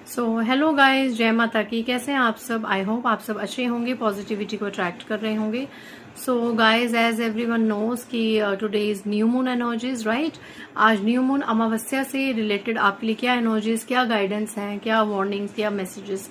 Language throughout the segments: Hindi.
हेलो गाइस, जय माता की। कैसे हैं आप सब? आई होप आप सब अच्छे होंगे, पॉजिटिविटी को अट्रैक्ट कर रहे होंगे। So guys, as everyone knows कि today is new moon energies, right. आज न्यू मून अमावस्या से रिलेटेड आपके लिए क्या एनर्जीज, क्या गाइडेंस हैं, क्या वार्निंग्स, क्या मैसेजेस,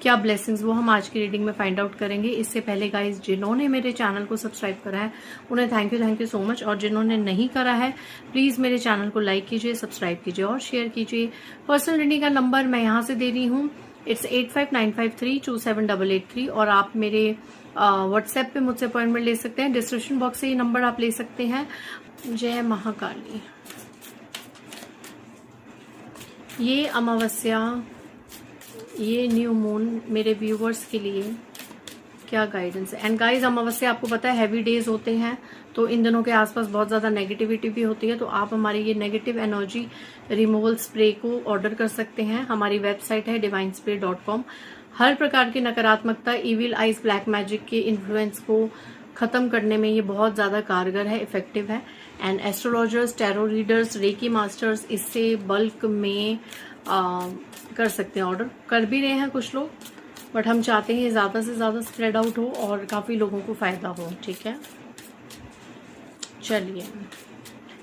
क्या ब्लेसिंग्स, वो हम आज की रीडिंग में फाइंड आउट करेंगे। इससे पहले गाइस, जिन्होंने मेरे चैनल को सब्सक्राइब करा है उन्हें थैंक यू सो मच, और जिन्होंने नहीं करा है प्लीज मेरे चैनल को लाइक कीजिए, सब्सक्राइब कीजिए और शेयर कीजिए। पर्सनल रीडिंग का नंबर मैं यहाँ से दे रही हूँ, इट्स 8595327883, और आप मेरे व्हाट्सएप पे मुझसे अपॉइंटमेंट ले सकते हैं। डिस्क्रिप्शन बॉक्स से ये नंबर आप ले सकते हैं। जय महाकाली। ये अमावस्या, ये न्यू मून मेरे व्यूवर्स के लिए क्या गाइडेंस है। एंड गाइस, अमावस्या आपको पता है हैवी डेज होते हैं, तो इन दिनों के आसपास बहुत ज्यादा नेगेटिविटी भी होती है। तो आप हमारी ये नेगेटिव एनर्जी रिमूवल स्प्रे को ऑर्डर कर सकते हैं। हमारी वेबसाइट है divinespray.com। हर प्रकार की नकारात्मकता, इविल आइज, ब्लैक मैजिक के इन्फ्लुएंस को खत्म करने में ये बहुत ज्यादा कारगर है, इफेक्टिव है। And astrologers, tarot readers, reiki masters इससे बल्क में कर सकते हैं, ऑर्डर कर भी रहे हैं कुछ लोग, बट हम चाहते हैं ये ज्यादा से ज्यादा स्प्रेड आउट हो और काफी लोगों को फायदा हो। ठीक है, चलिए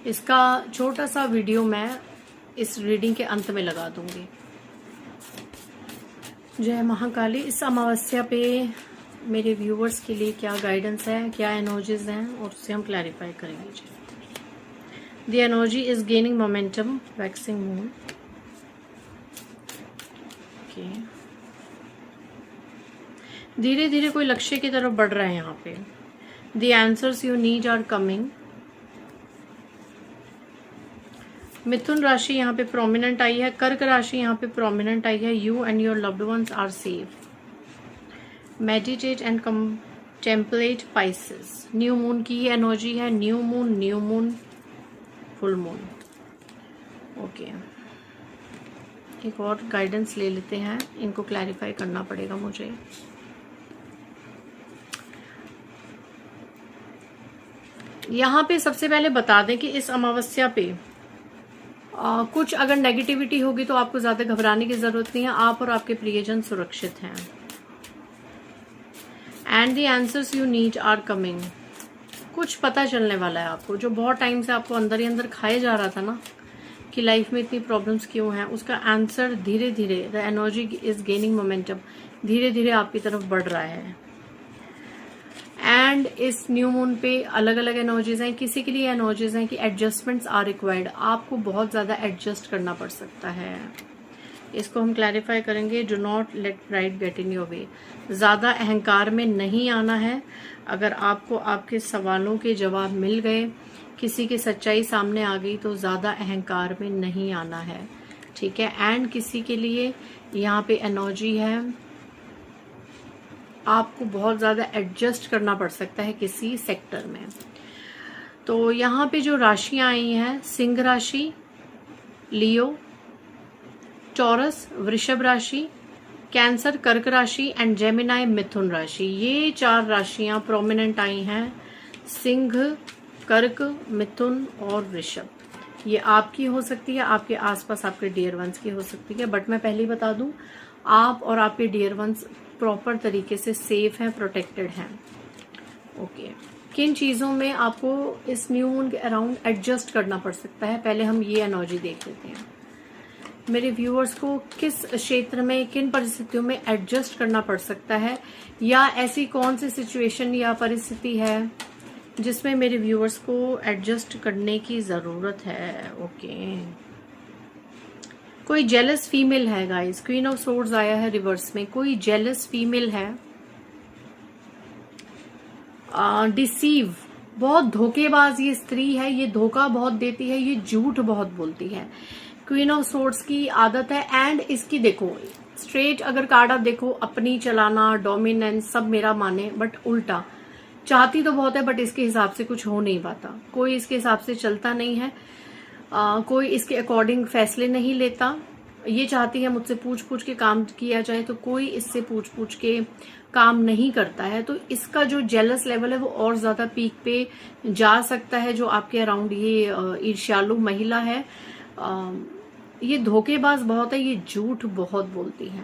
इसका छोटा सा वीडियो मैं इस रीडिंग के अंत में लगा दूंगी। जय महाकाली। इस अमावस्या पे मेरे व्यूवर्स के लिए क्या गाइडेंस है, क्या एनर्जीज हैं, और उससे हम क्लैरिफाई करेंगे। The energy is gaining momentum, waxing moon. धीरे धीरे कोई लक्ष्य की तरफ बढ़ रहा है यहाँ पे। The answers you need are coming। मिथुन राशि यहाँ पे प्रोमिनेंट आई है, कर्क राशि यहाँ पे प्रोमिनेंट आई है। You and your loved ones are safe. Meditate and contemplate Pisces. New moon की ही एनर्जी है। New moon, full moon. Okay, एक और गाइडेंस ले लेते हैं, इनको क्लैरिफाई करना पड़ेगा मुझे। यहाँ पे सबसे पहले बता दें कि इस अमावस्या पे कुछ अगर नेगेटिविटी होगी तो आपको ज्यादा घबराने की जरूरत नहीं है। आप और आपके प्रियजन सुरक्षित हैं। And the answers you need are coming. कुछ पता चलने वाला है आपको, जो बहुत टाइम से आपको अंदर ही अंदर खाए जा रहा था ना कि लाइफ में इतनी प्रॉब्लम्स क्यों हैं, उसका आंसर धीरे धीरे, the energy is gaining momentum, धीरे धीरे आपकी तरफ बढ़ रहा है। एंड इस न्यू मून पे अलग अलग एनर्जीज हैं। किसी के लिए एनर्जीज हैं कि एडजस्टमेंट्स आर रिक्वायर्ड, आपको बहुत ज्यादा एडजस्ट करना पड़ सकता है। इसको हम क्लैरिफाई करेंगे। Do not let pride get in your way. ज्यादा अहंकार में नहीं आना है। अगर आपको आपके सवालों के जवाब मिल गए, किसी की सच्चाई सामने आ गई, तो ज्यादा अहंकार में नहीं आना है। ठीक है। एंड किसी के लिए यहाँ पे एनर्जी है, आपको बहुत ज्यादा एडजस्ट करना पड़ सकता है किसी सेक्टर में। तो यहाँ पे जो राशियां आई हैं, सिंह राशि, लियो, टॉरस, वृषभ राशि, कैंसर, कर्क राशि एंड जेमिनाई, मिथुन राशि। ये 4 राशियां प्रोमिनेंट आई हैं। सिंह, कर्क, मिथुन और वृषभ। ये आपकी हो सकती है, आपके आसपास आपके डियर वंस की हो सकती है, बट मैं पहले ही बता दूं, आप और आपके डियर वंस प्रॉपर तरीके से सेफ हैं, प्रोटेक्टेड हैं। ओके, किन चीजों में आपको इस न्यू मून के अराउंड एडजस्ट करना पड़ सकता है, पहले हम ये एनर्जी देख लेते हैं। मेरे व्यूअर्स को किस क्षेत्र में, किन परिस्थितियों में एडजस्ट करना पड़ सकता है, या ऐसी कौन सी सिचुएशन या परिस्थिति है जिसमें मेरे व्यूअर्स को एडजस्ट करने की जरूरत है। ओके, कोई जेलस फीमेल है गाइस। क्वीन ऑफ सोर्ड्स आया है रिवर्स में। कोई जेलस फीमेल है, डिसीव, बहुत धोखेबाज ये स्त्री है, ये धोखा बहुत देती है, ये झूठ बहुत बोलती है। क्वीन ऑफ सोर्ड्स की आदत है। एंड इसकी देखो, स्ट्रेट अगर कार्ड आप देखो, अपनी चलाना, डोमिनेंस, सब मेरा माने, बट उल्टा चाहती तो बहुत है, बट इसके हिसाब से कुछ हो नहीं पाता। कोई इसके हिसाब से चलता नहीं है, कोई इसके अकॉर्डिंग फैसले नहीं लेता। ये चाहती है मुझसे पूछ पूछ के काम किया जाए, तो कोई इससे पूछ पूछ के काम नहीं करता है। तो इसका जो जेलस लेवल है वो और ज्यादा पीक पे जा सकता है। जो आपके अराउंड ये ईर्ष्यालु महिला है, ये धोखेबाज बहुत है, ये झूठ बहुत बोलती है,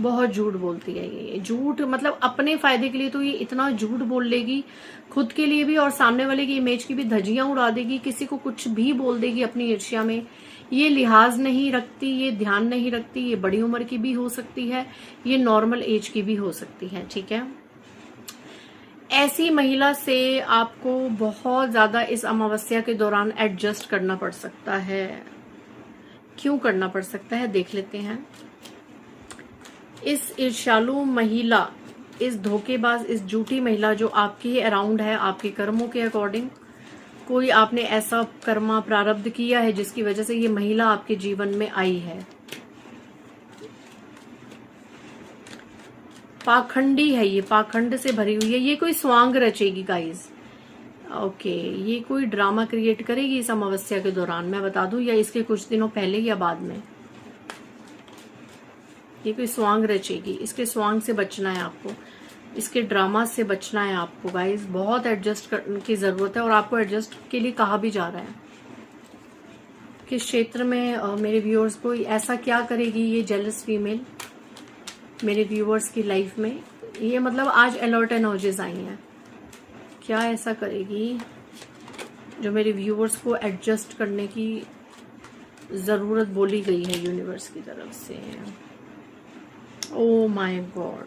बहुत झूठ बोलती है। ये झूठ मतलब अपने फायदे के लिए तो ये इतना झूठ बोल लेगी, खुद के लिए भी और सामने वाले की इमेज की भी धज्जियां उड़ा देगी, किसी को कुछ भी बोल देगी अपनी ईर्ष्या में। ये लिहाज नहीं रखती, ये ध्यान नहीं रखती, ये बड़ी उम्र की भी हो सकती है, ये नॉर्मल एज की भी हो सकती है, ठीक है। ऐसी महिला से आपको बहुत ज्यादा इस अमावस्या के दौरान एडजस्ट करना पड़ सकता है। क्यों करना पड़ सकता है देख लेते हैं। इस ईर्ष्यालु महिला, इस धोखेबाज, इस झूठी महिला जो आपके अराउंड है, आपके कर्मों के अकॉर्डिंग, कोई आपने ऐसा कर्मा प्रारब्ध किया है जिसकी वजह से ये महिला आपके जीवन में आई है। पाखंडी है ये, पाखंड से भरी हुई है, ये कोई स्वांग रचेगी गाइज। ओके, ये कोई ड्रामा क्रिएट करेगी इस अमावस्या के दौरान, मैं बता दूं, या इसके कुछ दिनों पहले या बाद में। ये कोई स्वांग रचेगी, इसके स्वांग से बचना है आपको, इसके ड्रामा से बचना है आपको गाइज। बहुत एडजस्ट करने की जरूरत है और आपको एडजस्ट के लिए कहा भी जा रहा है। किस क्षेत्र में मेरे व्यूअर्स को ऐसा क्या करेगी ये जेलस फीमेल मेरे व्यूअर्स की लाइफ में? ये मतलब आज अलर्ट एनर्जीज आई हैं, क्या ऐसा करेगी जो मेरे व्यूअर्स को एडजस्ट करने की जरूरत बोली गई है यूनिवर्स की तरफ से। Oh my God,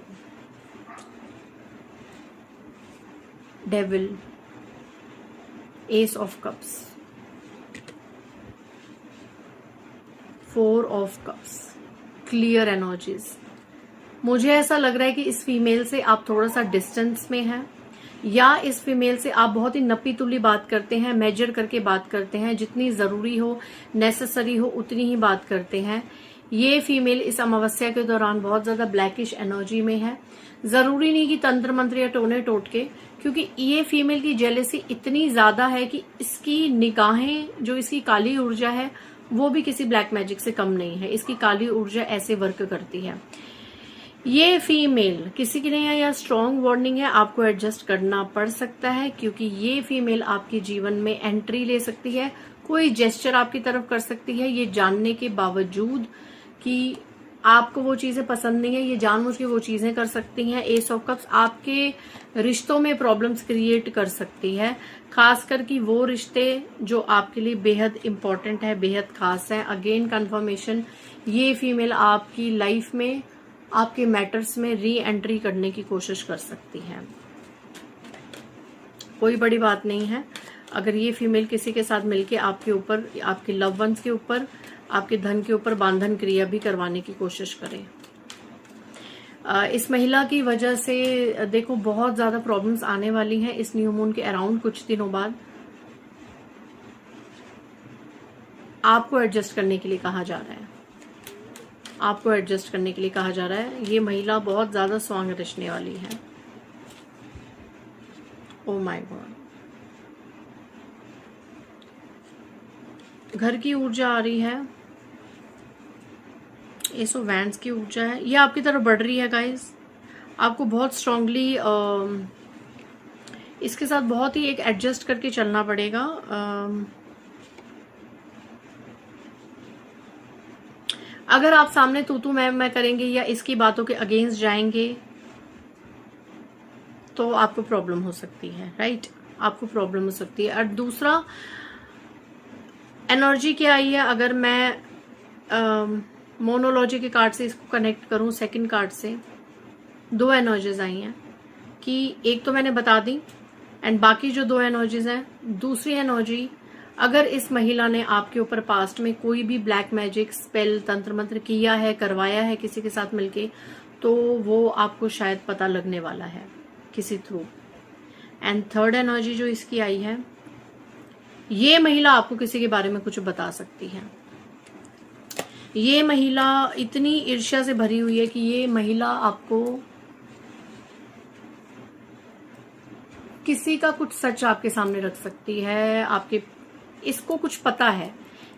devil, S of cups, 4 of cups, clear energies. मुझे ऐसा लग रहा है कि इस फीमेल से आप थोड़ा सा डिस्टेंस में हैं, या इस फीमेल से आप बहुत ही नपी तुली बात करते हैं, मेजर करके बात करते हैं, जितनी जरूरी हो, नेसेसरी हो, उतनी ही बात करते हैं। ये फीमेल इस अमावस्या के दौरान बहुत ज्यादा ब्लैकिश एनर्जी में है। जरूरी नहीं कि तंत्र मंत्र या टोने टोटके, क्योंकि ये फीमेल की जेलेसी इतनी ज्यादा है कि इसकी निगाहें, जो इसकी काली ऊर्जा है, वो भी किसी ब्लैक मैजिक से कम नहीं है। इसकी काली ऊर्जा ऐसे वर्क करती है। ये फीमेल, किसी के लिए यह स्ट्रॉन्ग वार्निंग है, आपको एडजस्ट करना पड़ सकता है, क्योंकि ये फीमेल आपके जीवन में एंट्री ले सकती है, कोई जेस्चर आपकी तरफ कर सकती है, ये जानने के बावजूद कि आपको वो चीजें पसंद नहीं है, ये जानबूझ के वो चीजें कर सकती हैं। एस ऑफ कप्स आपके रिश्तों में प्रॉब्लम्स क्रिएट कर सकती है, खासकर कि वो रिश्ते जो आपके लिए बेहद इंपॉर्टेंट है, बेहद खास है। अगेन कंफर्मेशन, ये फीमेल आपकी लाइफ में, आपके मैटर्स में री एंट्री करने की कोशिश कर सकती है। कोई बड़ी बात नहीं है अगर ये फीमेल किसी के साथ मिलके आपके ऊपर, आपके लव वंस के ऊपर, आपके धन के ऊपर बांधन क्रिया भी करवाने की कोशिश करें। इस महिला की वजह से देखो बहुत ज्यादा प्रॉब्लम्स आने वाली हैं इस न्यू मून के अराउंड। कुछ दिनों बाद आपको एडजस्ट करने के लिए कहा जा रहा है, आपको एडजस्ट करने के लिए कहा जा रहा है। ये महिला बहुत ज्यादा स्वांग रचने वाली है। ओ माय गॉड, घर की ऊर्जा आ रही है, एसो वैंड्स की ऊर्जा है, ये आपकी तरफ बढ़ रही है गाइस। आपको बहुत स्ट्रांगली इसके साथ बहुत ही एक एडजस्ट करके चलना पड़ेगा। अगर आप सामने तू मैं करेंगे या इसकी बातों के अगेंस्ट जाएंगे तो आपको प्रॉब्लम हो सकती है, राइट? आपको प्रॉब्लम हो सकती है। और दूसरा एनर्जी क्या आई है, अगर मैं मोनोलॉजी के कार्ड से इसको कनेक्ट करूं, सेकंड कार्ड से 2 एनर्जीज आई हैं कि एक तो मैंने बता दी, एंड बाकी जो 2 एनर्जीज हैं, दूसरी एनर्जी, अगर इस महिला ने आपके ऊपर पास्ट में कोई भी ब्लैक मैजिक, स्पेल, तंत्र मंत्र किया है, करवाया है किसी के साथ मिलके, तो वो आपको शायद पता लगने वाला है किसी थ्रू। एंड थर्ड एनर्जी जो इसकी आई है, ये महिला आपको किसी के बारे में कुछ बता सकती है। ये महिला इतनी ईर्ष्या से भरी हुई है कि ये महिला आपको किसी का कुछ सच आपके सामने रख सकती है। इसको कुछ पता है,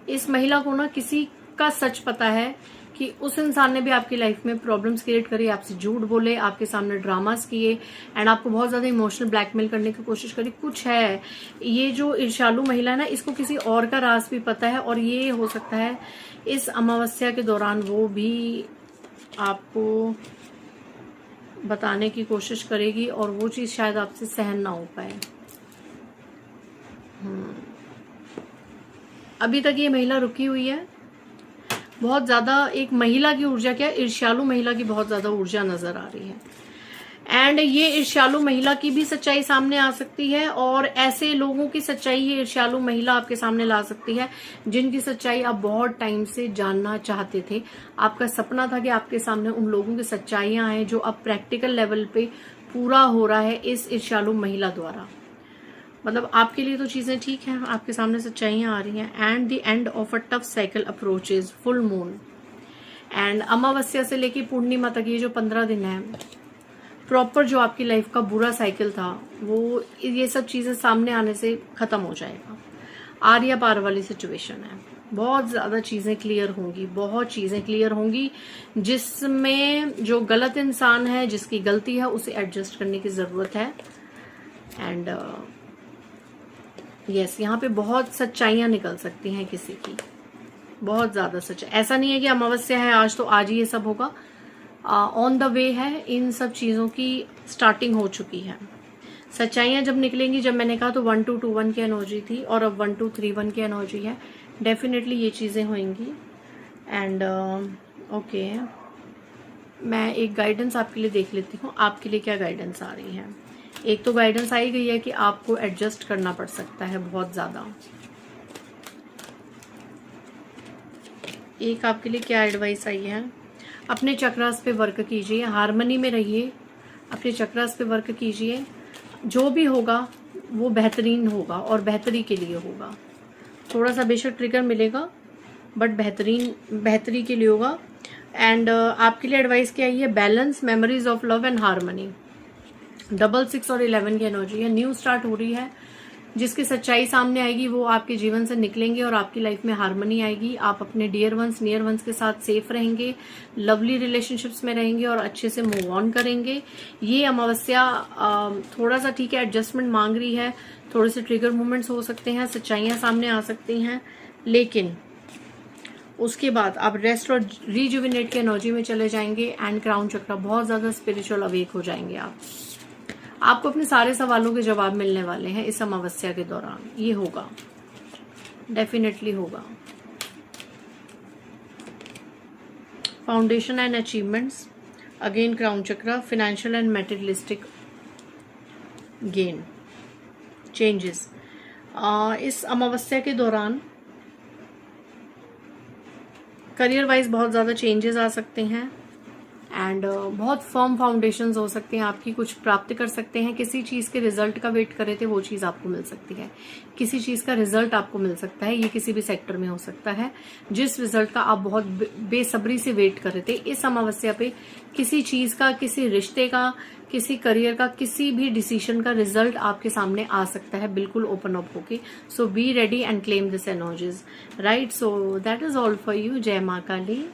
इस महिला को ना किसी का सच पता है कि उस इंसान ने भी आपकी लाइफ में प्रॉब्लम्स क्रिएट करी, आपसे झूठ बोले, आपके सामने ड्रामास किए एंड आपको बहुत ज्यादा इमोशनल ब्लैकमेल करने की कोशिश करी। कुछ है, ये जो ईर्ष्यालु महिला है ना, इसको किसी और का राज भी पता है और ये हो सकता है इस अमावस्या के दौरान वो भी आपको बताने की कोशिश करेगी और वो चीज शायद आपसे सहन ना हो पाए। अभी तक ये महिला रुकी हुई है, बहुत ज्यादा एक महिला की ऊर्जा, क्या ईर्ष्यालु महिला की बहुत ज्यादा ऊर्जा नजर आ रही है एंड ये ईर्ष्यालु महिला की भी सच्चाई सामने आ सकती है और ऐसे लोगों की सच्चाई ये ईर्ष्यालु महिला आपके सामने ला सकती है जिनकी सच्चाई आप बहुत टाइम से जानना चाहते थे। आपका सपना था कि आपके सामने उन लोगों की सच्चाइयां आए जो अब प्रैक्टिकल लेवल पे पूरा हो रहा है इस ईर्ष्यालु महिला द्वारा। मतलब आपके लिए तो चीजें ठीक हैं, आपके सामने सच्चाइयां आ रही हैं and the end of a tough cycle approaches, full moon and अमावस्या से लेके पूर्णिमा तक ये जो 15 दिन है, प्रॉपर जो आपकी लाइफ का बुरा साइकिल था वो ये सब चीजें सामने आने से खत्म हो जाएगा। आर्या पार वाली सिचुएशन है, बहुत ज्यादा चीजें क्लियर होंगी, बहुत चीजें क्लियर होंगी जिसमें जो गलत इंसान है, जिसकी गलती है, उसे एडजस्ट करने की जरूरत है एंड यस यहाँ पे बहुत सच्चाइयां निकल सकती हैं किसी की, बहुत ज्यादा सच्चाई। ऐसा नहीं है कि अमावस्या है आज तो आज ही ये सब होगा, ऑन द वे है, इन सब चीजों की स्टार्टिंग हो चुकी है। सच्चाइयां जब निकलेंगी, जब मैंने कहा तो 1221 की एनर्जी थी और अब 1231 की एनर्जी है, डेफिनेटली ये चीजें होंगी एंड ओके मैं एक गाइडेंस आपके लिए देख लेती हूँ, आपके लिए क्या गाइडेंस आ रही है। एक तो गाइडेंस आई गई है कि आपको एडजस्ट करना पड़ सकता है बहुत ज्यादा। एक आपके लिए क्या एडवाइस आई है, अपने चक्रास पे वर्क कीजिए, हार्मनी में रहिए, अपने चक्रास पे वर्क कीजिए, जो भी होगा वो बेहतरीन होगा और बेहतरी के लिए होगा। थोड़ा सा बेशक ट्रिगर मिलेगा बट बेहतरी के लिए होगा एंड आपके लिए एडवाइस क्या आई है, balance, memories of love and harmony. 66 और 11 की एनर्जी है, न्यू स्टार्ट हो रही है, जिसकी सच्चाई सामने आएगी वो आपके जीवन से निकलेंगे और आपकी लाइफ में हार्मनी आएगी। आप अपने डियर वंस, नियर वंस के साथ सेफ रहेंगे, लवली रिलेशनशिप्स में रहेंगे और अच्छे से मूव ऑन करेंगे। ये अमावस्या थोड़ा सा ठीक है, एडजस्टमेंट मांग रही है, थोड़े से ट्रिगर मूवमेंट्स हो सकते हैं, सच्चाइयां सामने आ सकती हैं, लेकिन उसके बाद आप रेस्ट और रिजुविनेट की एनर्जी में चले जाएंगे एंड क्राउन चक्र, बहुत ज्यादा स्पिरिचुअल अवेक हो जाएंगे आप। आपको अपने सारे सवालों के जवाब मिलने वाले हैं इस अमावस्या के दौरान, ये होगा, डेफिनेटली होगा। Foundation and achievements, again crown chakra, financial and materialistic gain, changes. इस अमावस्या के दौरान करियर वाइज बहुत ज्यादा चेंजेस आ सकते हैं एंड बहुत फर्म फाउंडेशंस हो सकते हैं आपकी, कुछ प्राप्त कर सकते हैं। किसी चीज के रिजल्ट का वेट कर रहे थे वो चीज आपको मिल सकती है, किसी चीज का रिजल्ट आपको मिल सकता है, ये किसी भी सेक्टर में हो सकता है। जिस रिजल्ट का आप बहुत बेसब्री से वेट कर रहे थे, इस अमावस्या पे किसी चीज का, किसी रिश्ते का, किसी करियर का, किसी भी डिसीजन का रिजल्ट आपके सामने आ सकता है, बिल्कुल ओपन अप होके। So be ready and claim this energies, right. So that is all for you. जय मां काली।